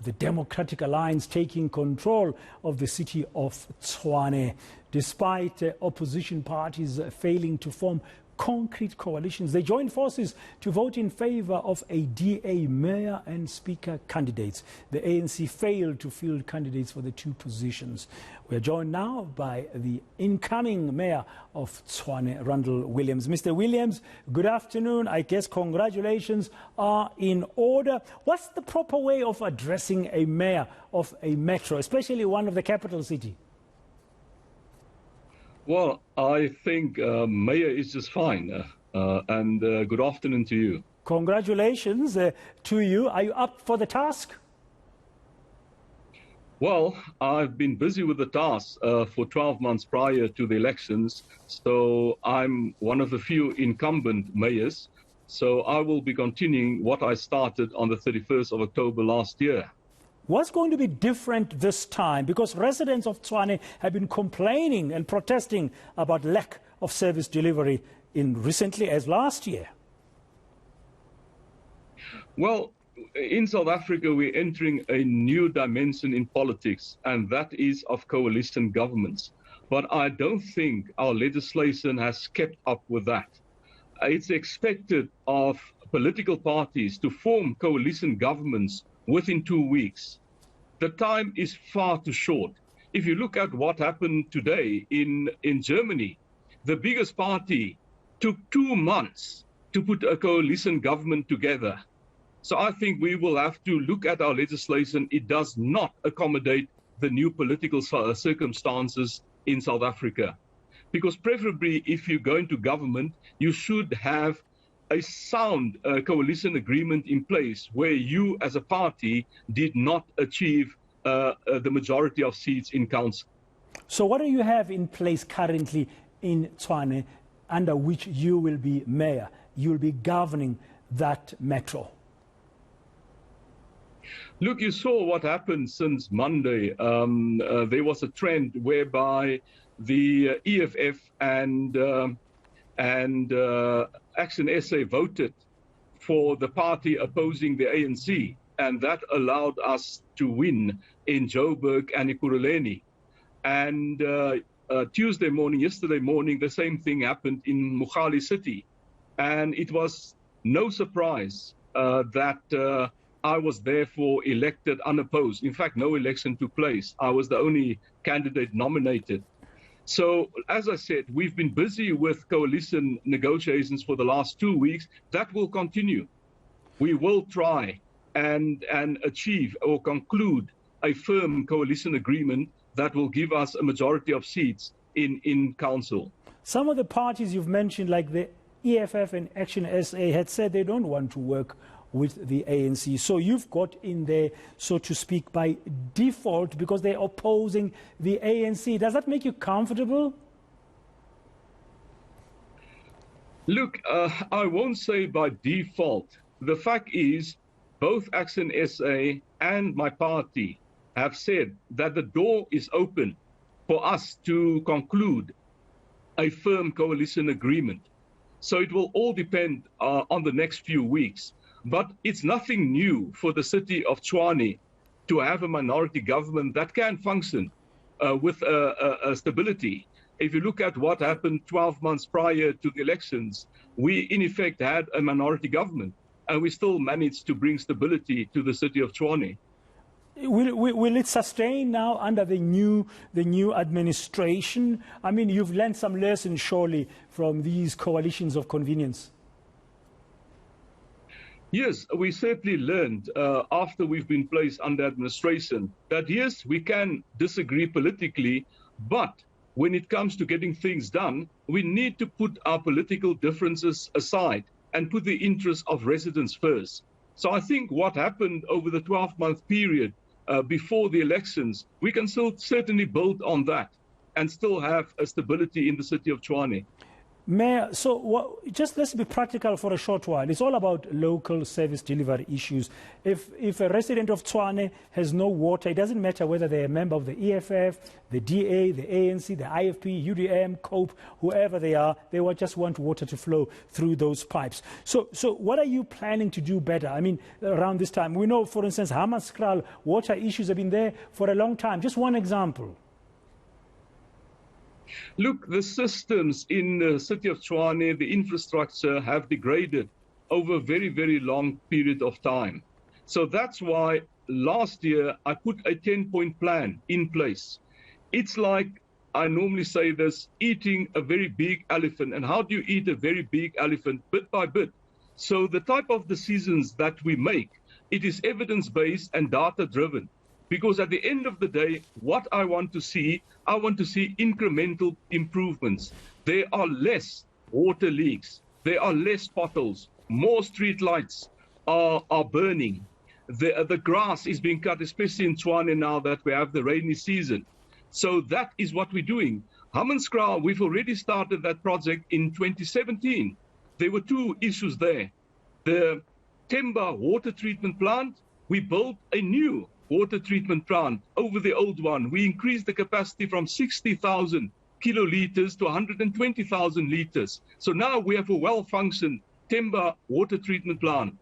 the Democratic Alliance taking control of the city of Tshwane, despite opposition parties failing to form concrete coalitions. They joined forces to vote in favour of a DA mayor and speaker candidates. The ANC failed to field candidates for the two positions. We are joined now by the incoming mayor of Tshwane, Randall Williams. Mr. Williams, good afternoon. I guess congratulations are in order. What's the proper way of addressing a mayor of a metro, especially one of the capital city? Well, I think Mayor is just fine. And good afternoon to you. Congratulations to you. Are you up for the task? Well, I've been busy with the task for 12 months prior to the elections. So I'm one of the few incumbent mayors. So I will be continuing what I started on the 31st of October last year. What's going to be different this time? Because residents of Tshwane have been complaining and protesting about lack of service delivery recently as last year. Well, in South Africa, we're entering a new dimension in politics, and that is of coalition governments. But I don't think our legislation has kept up with that. It's expected of political parties to form coalition governments within 2 weeks. The time is far too short. If you look at what happened today in Germany, the biggest party took 2 months to put a coalition government together. So I think we will have to look at our legislation. It does not accommodate the new political circumstances in South Africa. Because preferably, if you go into government, you should have a sound coalition agreement in place where you as a party did not achieve the majority of seats in council. So what do you have in place currently in Tshwane under which you will be mayor? You will be governing that metro. Look, you saw what happened since Monday. There was a trend whereby the EFF and Action SA voted for the party opposing the ANC, and that allowed us to win in Joburg and Ekurhuleni. And yesterday morning, the same thing happened in Mogale City. And it was no surprise that I was therefore elected unopposed. In fact, no election took place. I was the only candidate nominated. So, as I said, we've been busy with coalition negotiations for the last 2 weeks. That will continue. We will try and achieve or conclude a firm coalition agreement that will give us a majority of seats in council. Some of the parties you've mentioned, like the EFF and Action SA, had said they don't want to work with the ANC. So you've got in there, so to speak, by default because they're opposing the ANC. Does that make you comfortable? Look, I won't say by default. The fact is, both Action SA and my party have said that the door is open for us to conclude a firm coalition agreement. So it will all depend on the next few weeks. But it's nothing new for the city of Tshwane to have a minority government that can function with stability. If you look at what happened 12 months prior to the elections, we in effect had a minority government, and we still managed to bring stability to the city of Tshwane. Will it sustain now under the new administration? I mean, you've learned some lessons surely from these coalitions of convenience. Yes, we certainly learned after we've been placed under administration that yes, we can disagree politically, but when it comes to getting things done, we need to put our political differences aside and put the interests of residents first. So I think what happened over the 12-month period before the elections, we can still certainly build on that and still have a stability in the city of Tshwane. Mayor, so just let's be practical for a short while. It's all about local service delivery issues. If a resident of Tshwane has no water, it doesn't matter whether they're a member of the EFF, the DA, the ANC, the IFP, UDM, COPE, whoever they are, they will just want water to flow through those pipes. So what are you planning to do better? I mean, around this time, we know, for instance, Hammanskraal water issues have been there for a long time. Just one example. Look, the systems in the city of Tshwane, the infrastructure have degraded over a very, very long period of time. So that's why last year I put a 10-point plan in place. It's like, I normally say this, eating a very big elephant. And how do you eat a very big elephant? Bit by bit. So the type of decisions that we make, it is evidence-based and data-driven. Because at the end of the day, what I want to see incremental improvements. There are less water leaks. There are less potholes. More street lights are burning. The grass is being cut, especially in Tshwane now that we have the rainy season. So that is what we're doing. Hammanskraal, we've already started that project in 2017. There were two issues there. The Temba water treatment plant, we built a new water treatment plant over the old one. We increased the capacity from 60,000 kiloliters to 120,000 liters. So now we have a well-functioned Temba water treatment plant.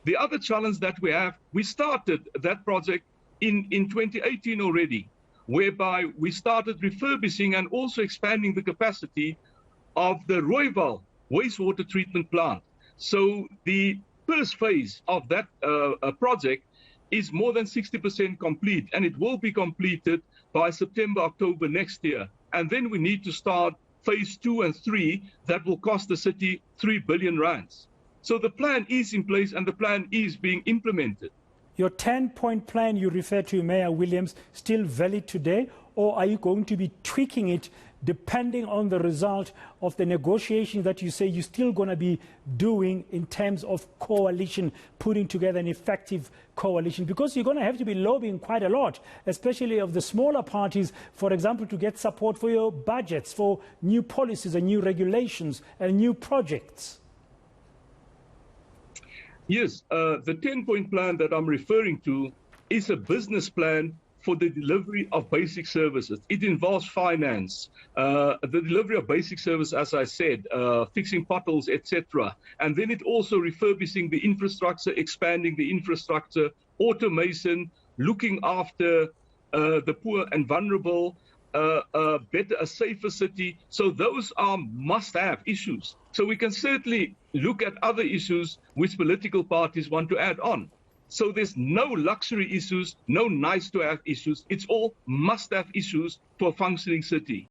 The other challenge that we have, we started that project in 2018 already, whereby we started refurbishing and also expanding the capacity of the Rooiwal wastewater treatment plant. So the first phase of that project is more than 60% complete, and it will be completed by September, October next year. And then we need to start phase 2 and 3 that will cost the city 3 billion rands. So the plan is in place and the plan is being implemented. Your 10-point plan you refer to, Mayor Williams, still valid today, or are you going to be tweaking it depending on the result of the negotiations that you say you're still going to be doing in terms of coalition, putting together an effective coalition? Because you're going to have to be lobbying quite a lot, especially of the smaller parties, for example, to get support for your budgets, for new policies and new regulations and new projects. Yes, the 10-point plan that I'm referring to is a business plan for the delivery of basic services. It involves finance, the delivery of basic service, as I said, fixing potholes, etc. And then it also refurbishing the infrastructure, expanding the infrastructure, automation, looking after the poor and vulnerable, better, a safer city. So those are must-have issues. So we can certainly look at other issues which political parties want to add on. So there's no luxury issues, no nice-to-have issues. It's all must-have issues for a functioning city.